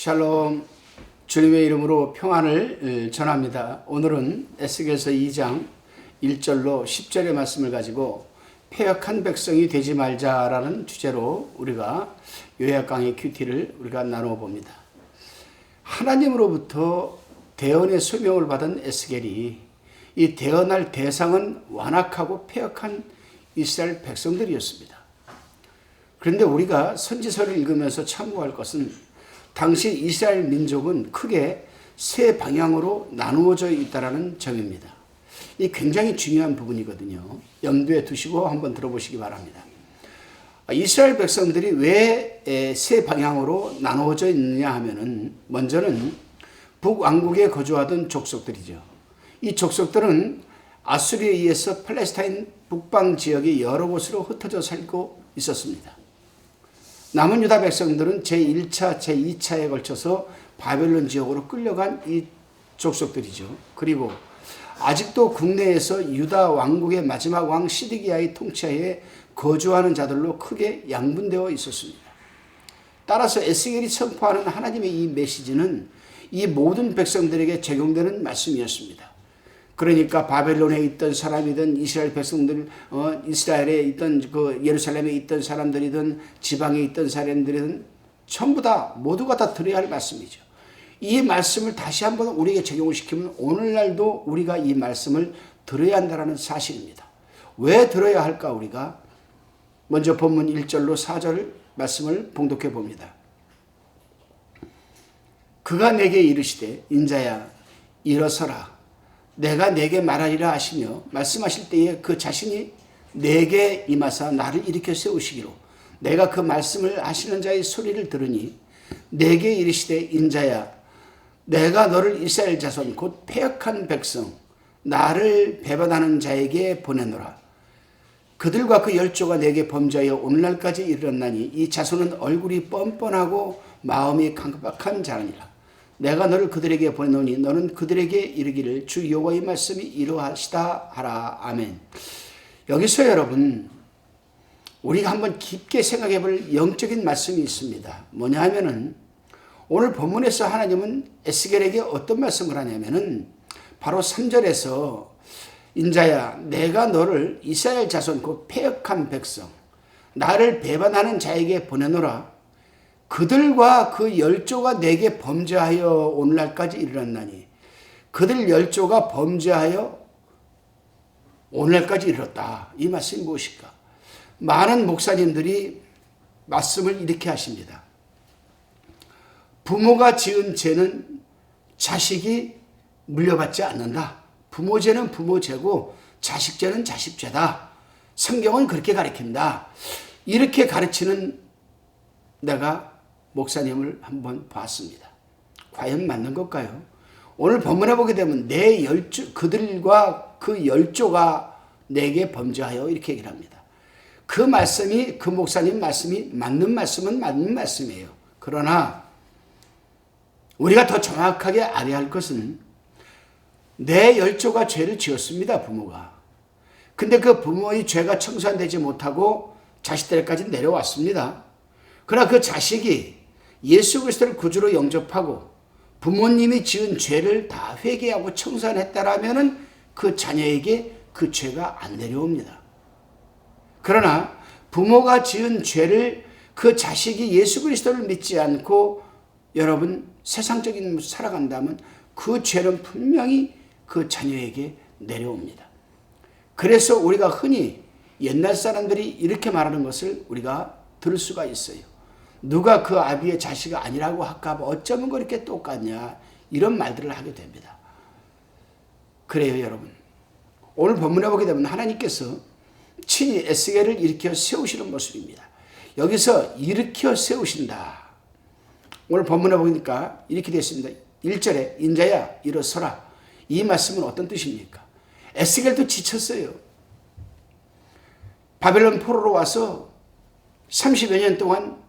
샬롬, 주님의 이름으로 평안을 전합니다. 오늘은 에스겔서 2장 1절로 10절의 말씀을 가지고 패역한 백성이 되지 말자라는 주제로 우리가 요약 강의 큐티를 우리가 나누어 봅니다. 하나님으로부터 대언의 소명을 받은 에스겔이 이 대언할 대상은 완악하고 패역한 이스라엘 백성들이었습니다. 그런데 우리가 선지서를 읽으면서 참고할 것은 당시 이스라엘 민족은 크게 세 방향으로 나누어져 있다는 점입니다. 이 굉장히 중요한 부분이거든요. 염두에 두시고 한번 들어보시기 바랍니다. 이스라엘 백성들이 왜 세 방향으로 나누어져 있느냐 하면은 먼저는 북왕국에 거주하던 족속들이죠. 이 족속들은 아수리에 의해서 팔레스타인 북방 지역의 여러 곳으로 흩어져 살고 있었습니다. 남은 유다 백성들은 제1차, 제2차에 걸쳐서 바벨론 지역으로 끌려간 이 족속들이죠. 그리고 아직도 국내에서 유다 왕국의 마지막 왕 시드기야의 통치하에 거주하는 자들로 크게 양분되어 있었습니다. 따라서 에스겔이 선포하는 하나님의 이 메시지는 이 모든 백성들에게 적용되는 말씀이었습니다. 그러니까 바벨론에 있던 사람이든 이스라엘 백성들, 이스라엘에 있던 예루살렘에 있던 사람들이든 지방에 있던 사람들이든 전부 다 모두가 다 들어야 할 말씀이죠. 이 말씀을 다시 한번 우리에게 적용을 시키면 오늘날도 우리가 이 말씀을 들어야 한다는 사실입니다. 왜 들어야 할까 우리가? 먼저 본문 1절로 4절 말씀을 봉독해 봅니다. 그가 내게 이르시되 인자야 일어서라. 내가 내게 말하리라 하시며 말씀하실 때에 그 자신이 내게 임하사 나를 일으켜 세우시기로 내가 그 말씀을 하시는 자의 소리를 들으니 내게 이르시되 인자야 내가 너를 이스라엘 자손 곧 패역한 백성 나를 배반하는 자에게 보내노라. 그들과 그 열조가 내게 범죄하여 오늘날까지 이르렀나니 이 자손은 얼굴이 뻔뻔하고 마음이 강박한 자니라. 내가 너를 그들에게 보내노니 너는 그들에게 이르기를 주 여호와의 말씀이 이러하시다 하라. 아멘. 여기서 여러분 우리가 한번 깊게 생각해 볼 영적인 말씀이 있습니다. 뭐냐 하면은 오늘 본문에서 하나님은 에스겔에게 어떤 말씀을 하냐면은 바로 3절에서 인자야 내가 너를 이스라엘 자손 곧 패역한 백성 나를 배반하는 자에게 보내노라. 그들과 그 열조가 내게 범죄하여 오늘날까지 이르렀나니 그들 열조가 범죄하여 오늘날까지 이르렀다. 이 말씀이 무엇일까? 많은 목사님들이 말씀을 이렇게 하십니다. 부모가 지은 죄는 자식이 물려받지 않는다. 부모 죄는 부모 죄고 자식 죄는 자식 죄다. 성경은 그렇게 가르친다. 이렇게 가르치는 내가 목사님을 한번 봤습니다. 과연 맞는 걸까요? 오늘 본문에 보게 되면 내 열조 그들과 그 열조가 내게 범죄하여 이렇게 얘기를 합니다. 그 말씀이 그 목사님 말씀이 맞는 말씀은 맞는 말씀이에요. 그러나 우리가 더 정확하게 알아야 할 것은 내 열조가 죄를 지었습니다. 부모가. 근데 그 부모의 죄가 청산되지 못하고 자식들까지 내려왔습니다. 그러나 그 자식이 예수 그리스도를 구주로 영접하고 부모님이 지은 죄를 다 회개하고 청산했다라면은 그 자녀에게 그 죄가 안 내려옵니다. 그러나 부모가 지은 죄를 그 자식이 예수 그리스도를 믿지 않고 여러분 세상적인 살아간다면 그 죄는 분명히 그 자녀에게 내려옵니다. 그래서 우리가 흔히 옛날 사람들이 이렇게 말하는 것을 우리가 들을 수가 있어요. 누가 그 아비의 자식이 아니라고 할까 봐 어쩌면 그렇게 똑같냐 이런 말들을 하게 됩니다. 그래요 여러분. 오늘 본문에 보게 되면 하나님께서 친히 에스겔을 일으켜 세우시는 모습입니다. 여기서 일으켜 세우신다. 오늘 본문에 보니까 이렇게 되어 있습니다. 1절에 인자야 일어서라. 이 말씀은 어떤 뜻입니까? 에스겔도 지쳤어요. 바벨론 포로로 와서 30여 년 동안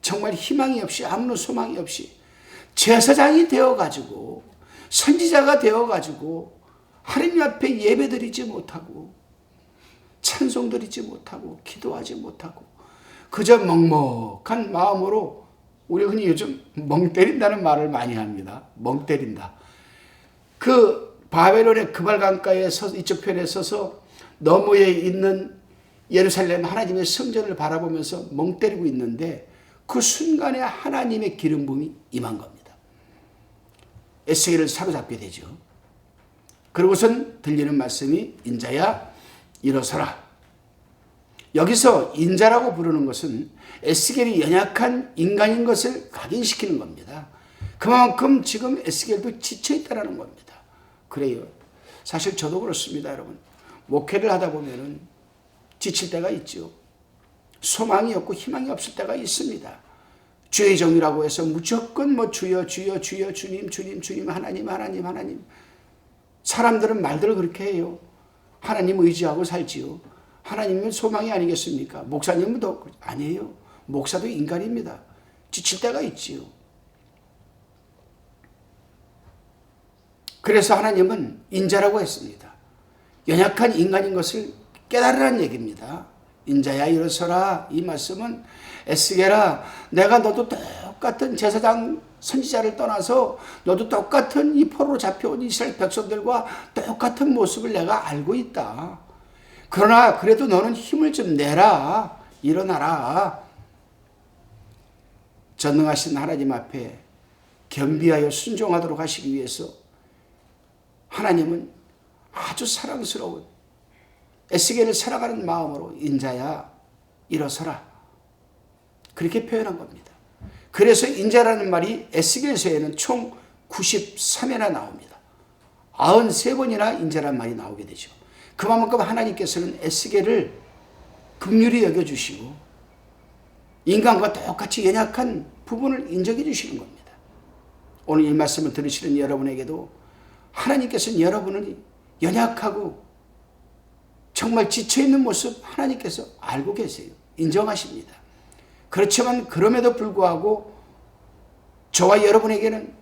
정말 희망이 없이 아무런 소망이 없이 제사장이 되어가지고 선지자가 되어가지고 하나님 앞에 예배드리지 못하고 찬송드리지 못하고 기도하지 못하고 그저 먹먹한 마음으로 우리 흔히 요즘 멍 때린다는 말을 많이 합니다. 멍 때린다. 그 바벨론의 그발강가에 서서 이쪽 편에 서서 너머에 있는 예루살렘 하나님의 성전을 바라보면서 멍 때리고 있는데 그 순간에 하나님의 기름 부음이 임한 겁니다. 에스겔을 사로잡게 되죠. 그러고선 들리는 말씀이 인자야 일어서라. 여기서 인자라고 부르는 것은 에스겔이 연약한 인간인 것을 각인시키는 겁니다. 그만큼 지금 에스겔도 지쳐있다는 겁니다. 그래요. 사실 저도 그렇습니다, 여러분. 목회를 하다 보면은 지칠 때가 있죠. 소망이 없고 희망이 없을 때가 있습니다. 주의 종이라고 해서 무조건 주여 주여 주여 주님 주님 주님 하나님 하나님 하나님. 사람들은 말들을 그렇게 해요. 하나님 의지하고 살지요. 하나님은 소망이 아니겠습니까? 목사님은 더 아니에요. 목사도 인간입니다. 지칠 때가 있지요. 그래서 하나님은 인자라고 했습니다. 연약한 인간인 것을 깨달으라는 얘기입니다. 인자야 일어서라. 이 말씀은 에스겔아 내가 너도 똑같은 제사장 선지자를 떠나서 너도 똑같은 이 포로로 잡혀온 이스라엘 백성들과 똑같은 모습을 내가 알고 있다. 그러나 그래도 너는 힘을 좀 내라. 일어나라. 전능하신 하나님 앞에 겸비하여 순종하도록 하시기 위해서 하나님은 아주 사랑스러운 에스겔을 사랑하는 마음으로 인자야 일어서라. 그렇게 표현한 겁니다. 그래서 인자라는 말이 에스겔서에는 총 93회나 나옵니다. 93번이나 인자라는 말이 나오게 되죠. 그만큼 하나님께서는 에스겔을 긍휼히 여겨주시고 인간과 똑같이 연약한 부분을 인정해 주시는 겁니다. 오늘 이 말씀을 들으시는 여러분에게도 하나님께서는 여러분을 연약하고 정말 지쳐있는 모습 하나님께서 알고 계세요. 인정하십니다. 그렇지만 그럼에도 불구하고 저와 여러분에게는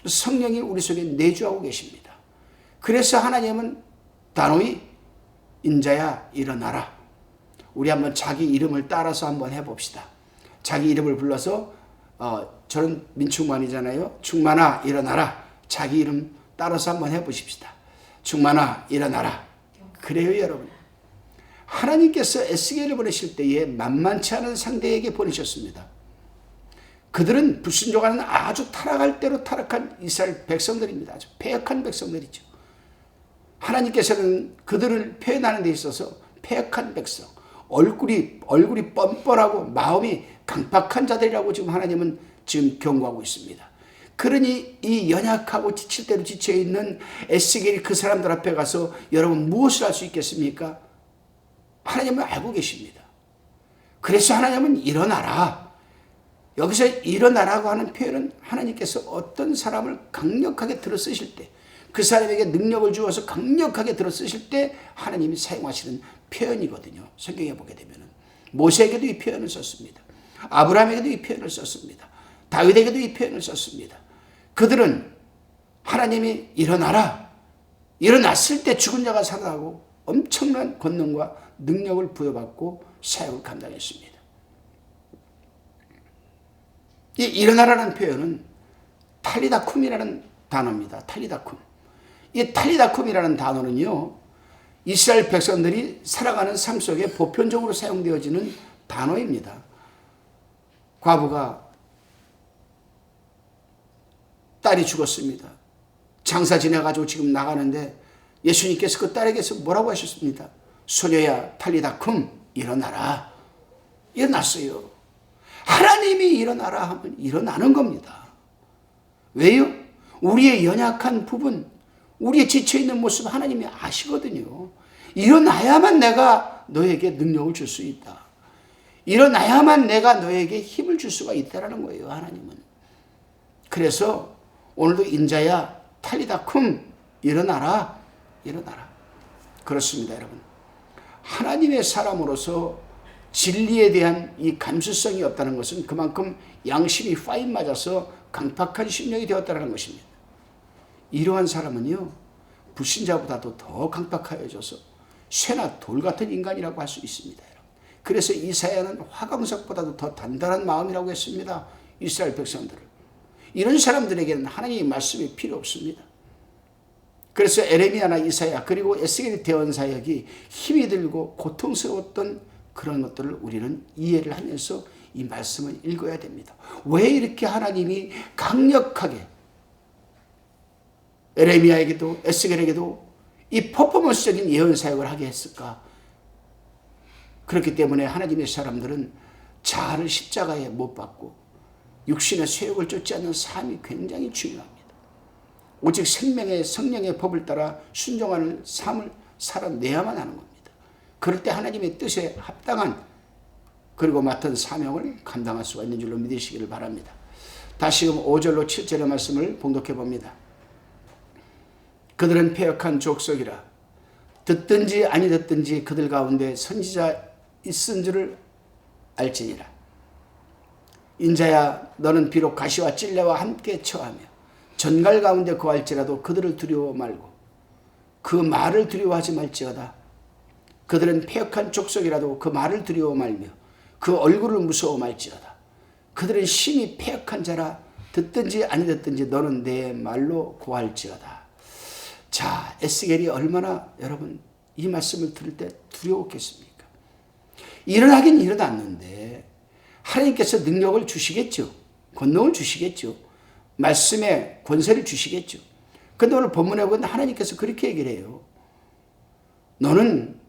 성령이 우리 속에 내주하고 계십니다. 그래서 하나님은 단호히 인자야 일어나라. 우리 한번 자기 이름을 따라서 한번 해봅시다. 자기 이름을 불러서 저는 민충만이잖아요. 충만아 일어나라. 자기 이름 따라서 한번 해보십시다. 충만아 일어나라. 그래요 여러분. 하나님께서 에스겔을 보내실 때에 만만치 않은 상대에게 보내셨습니다. 그들은 불순종하는 아주 타락할 대로 타락한 이스라엘 백성들입니다. 아주 패역한 백성들이죠. 하나님께서는 그들을 표현하는 데 있어서 패역한 백성, 얼굴이 뻔뻔하고 마음이 강팍한 자들이라고 지금 하나님은 지금 경고하고 있습니다. 그러니 이 연약하고 지칠 대로 지쳐있는 에스겔이 그 사람들 앞에 가서 여러분 무엇을 할 수 있겠습니까? 하나님은 알고 계십니다. 그래서 하나님은 일어나라. 여기서 일어나라고 하는 표현은 하나님께서 어떤 사람을 강력하게 들어 쓰실 때, 그 사람에게 능력을 주어서 강력하게 들어 쓰실 때 하나님이 사용하시는 표현이거든요. 성경에 보게 되면은 모세에게도 이 표현을 썼습니다. 아브라함에게도 이 표현을 썼습니다. 다윗에게도 이 표현을 썼습니다. 그들은 하나님이 일어나라. 일어났을 때 죽은 자가 살아나고 엄청난 권능과 능력을 부여받고 사역을 감당했습니다. 이 일어나라는 표현은 탈리다쿰이라는 단어입니다. 탈리다쿰. 이 탈리다쿰이라는 단어는요, 이스라엘 백성들이 살아가는 삶 속에 보편적으로 사용되어지는 단어입니다. 과부가 딸이 죽었습니다. 장사 지내가지고 지금 나가는데 예수님께서 그 딸에게서 뭐라고 하셨습니까? 소녀야 탈리다쿰 일어나라. 일어났어요. 하나님이 일어나라 하면 일어나는 겁니다. 왜요? 우리의 연약한 부분, 우리의 지쳐있는 모습 하나님이 아시거든요. 일어나야만 내가 너에게 능력을 줄 수 있다. 일어나야만 내가 너에게 힘을 줄 수가 있다는 거예요. 하나님은. 그래서 오늘도 인자야 탈리다쿰 일어나라. 일어나라. 그렇습니다 여러분. 하나님의 사람으로서 진리에 대한 이 감수성이 없다는 것은 그만큼 양심이 파인 맞아서 강팍한 심령이 되었다는 것입니다. 이러한 사람은요, 불신자보다도 더 강팍하여져서 쇠나 돌 같은 인간이라고 할 수 있습니다. 여러분. 그래서 이사야는 화강석보다도 더 단단한 마음이라고 했습니다. 이스라엘 백성들을. 이런 사람들에게는 하나님의 말씀이 필요 없습니다. 그래서 에레미야나 이사야 그리고 에스겔 대언사역이 힘이 들고 고통스러웠던 그런 것들을 우리는 이해를 하면서 이 말씀을 읽어야 됩니다. 왜 이렇게 하나님이 강력하게 에레미야에게도 에스겔에게도 이 퍼포먼스적인 예언사역을 하게 했을까? 그렇기 때문에 하나님의 사람들은 자아를 십자가에 못 박고 육신의 쇠욕을 쫓지 않는 삶이 굉장히 중요합니다. 오직 생명의 성령의 법을 따라 순종하는 삶을 살아내야만 하는 겁니다. 그럴 때 하나님의 뜻에 합당한 그리고 맡은 사명을 감당할 수가 있는 줄로 믿으시기를 바랍니다. 다시금 5절로 7절의 말씀을 봉독해 봅니다. 그들은 패역한 족속이라 듣든지 아니 듣든지 그들 가운데 선지자 있은 줄을 알지니라. 인자야 너는 비록 가시와 찔레와 함께 처하며 전갈 가운데 거할지라도 그들을 두려워 말고 그 말을 두려워하지 말지어다. 그들은 패역한 족속이라도 그 말을 두려워 말며 그 얼굴을 무서워 말지어다. 그들은 심히 패역한 자라 듣든지 아니 듣든지 너는 내 말로 고할지어다. 자, 에스겔이 얼마나 여러분 이 말씀을 들을 때 두려웠겠습니까? 일어나긴 일어났는데 하나님께서 능력을 주시겠죠. 권능을 주시겠죠. 말씀에 권세를 주시겠죠. 그런데 오늘 본문에 보면 하나님께서 그렇게 얘기를 해요. 너는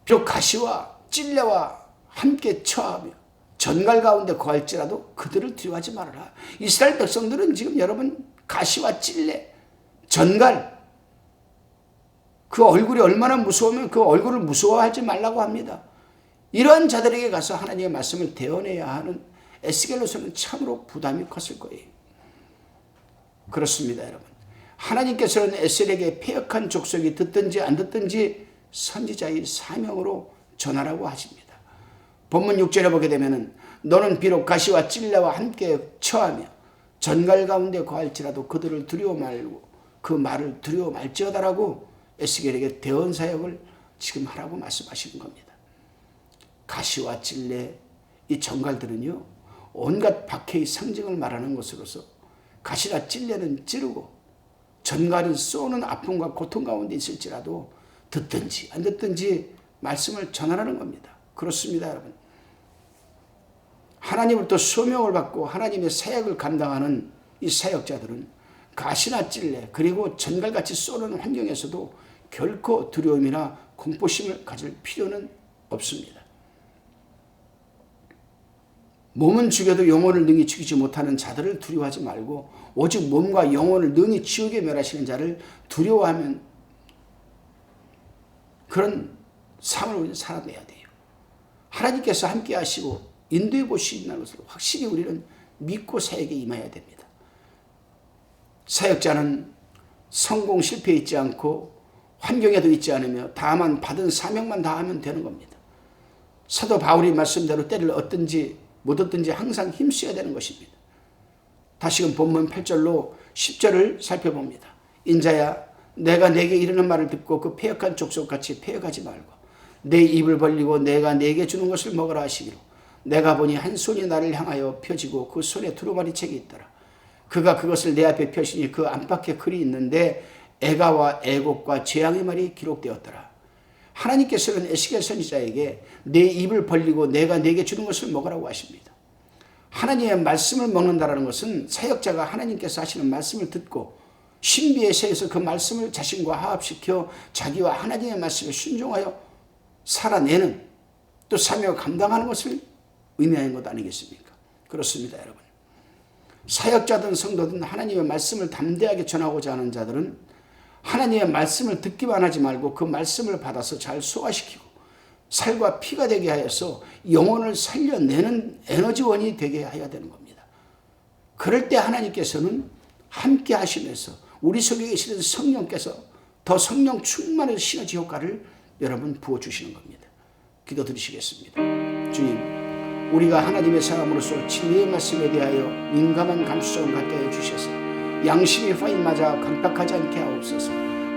비록 가시와 찔레와 함께 처하며 전갈 가운데 거할지라도 그들을 두려워하지 말아라. 이스라엘 백성들은 지금 여러분 가시와 찔레, 전갈 그 얼굴이 얼마나 무서우면 그 얼굴을 무서워하지 말라고 합니다. 이러한 자들에게 가서 하나님의 말씀을 대언해야 하는 에스겔로서는 참으로 부담이 컸을 거예요. 그렇습니다, 여러분. 하나님께서는 에스겔에게 패역한 족속이 듣든지 안 듣든지 선지자의 사명으로 전하라고 하십니다. 본문 6절에 보게 되면은 너는 비록 가시와 찔레와 함께 처하며 전갈 가운데 거할지라도 그들을 두려워 말고 그 말을 두려워 말지어다라고 에스겔에게 대언 사역을 지금 하라고 말씀하시는 겁니다. 가시와 찔레 이 전갈들은요 온갖 박해의 상징을 말하는 것으로서 가시나 찔레는 찌르고 전갈은 쏘는 아픔과 고통 가운데 있을지라도 듣든지 안 듣든지 말씀을 전하라는 겁니다. 그렇습니다, 여러분. 하나님으로부터 소명을 받고 하나님의 사역을 감당하는 이 사역자들은 가시나 찔레 그리고 전갈같이 쏘는 환경에서도 결코 두려움이나 공포심을 가질 필요는 없습니다. 몸은 죽여도 영혼을 능히 죽이지 못하는 자들을 두려워하지 말고 오직 몸과 영혼을 능히 지옥에 멸하시는 자를 두려워하면 그런 삶을 살아내야 돼요. 하나님께서 함께 하시고 인도해 보시는 것을 확실히 우리는 믿고 사역에 임해야 됩니다. 사역자는 성공 실패 있지 않고 환경에도 있지 않으며 다만 받은 사명만 다하면 되는 겁니다. 사도 바울이 말씀대로 때를 얻든지 못 얻든지 항상 힘써야 되는 것입니다. 다시금 본문 8절로 10절을 살펴봅니다. 인자야 내가 내게 이르는 말을 듣고 그 패역한 족속같이 패역하지 말고 내 입을 벌리고 내가 내게 주는 것을 먹으라 하시기로 내가 보니 한 손이 나를 향하여 펴지고 그 손에 두루마리 책이 있더라. 그가 그것을 내 앞에 펴시니 그 안팎에 글이 있는데 애가와 애곡과 재앙의 말이 기록되었더라. 하나님께서는 에스겔 선지자에게 내 입을 벌리고 내가 내게 주는 것을 먹으라고 하십니다. 하나님의 말씀을 먹는다는 것은 사역자가 하나님께서 하시는 말씀을 듣고 신비의 세에서 그 말씀을 자신과 화합시켜 자기와 하나님의 말씀에 순종하여 살아내는 또 사명을 감당하는 것을 의미하는 것 아니겠습니까? 그렇습니다, 여러분. 사역자든 성도든 하나님의 말씀을 담대하게 전하고자 하는 자들은 하나님의 말씀을 듣기만 하지 말고 그 말씀을 받아서 잘 소화시키고 살과 피가 되게 하여서 영혼을 살려내는 에너지원이 되게 해야 되는 겁니다. 그럴 때 하나님께서는 함께 하시면서 우리 속에 계시는 성령께서 더 성령 충만의 시너지 효과를 여러분 부어주시는 겁니다. 기도드리시겠습니다. 주님, 우리가 하나님의 사람으로서 진리의 말씀에 대하여 민감한 감수성을 갖게 해주셔서 양심이 화인 맞아 강팍하지 않게 하옵소서.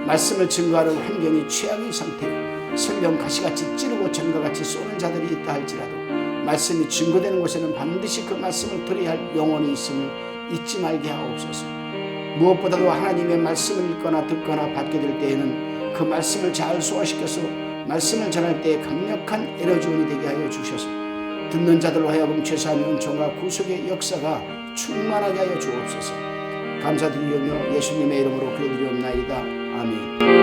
말씀을 증거하는 환경이 최악의 상태요 설령 가시같이 찌르고 전과같이 쏘는 자들이 있다 할지라도 말씀이 증거되는 곳에는 반드시 그 말씀을 들어야 할 영혼이 있음을 잊지 말게 하옵소서. 무엇보다도 하나님의 말씀을 읽거나 듣거나 받게 될 때에는 그 말씀을 잘 소화시켜서 말씀을 전할 때에 강력한 에너지원이 되게 하여 주셔서 듣는 자들로 하여금 죄사함의 은총과 구속의 역사가 충만하게 하여 주옵소서. 감사드리며 예수님의 이름으로 기도드리옵나이다. 아멘.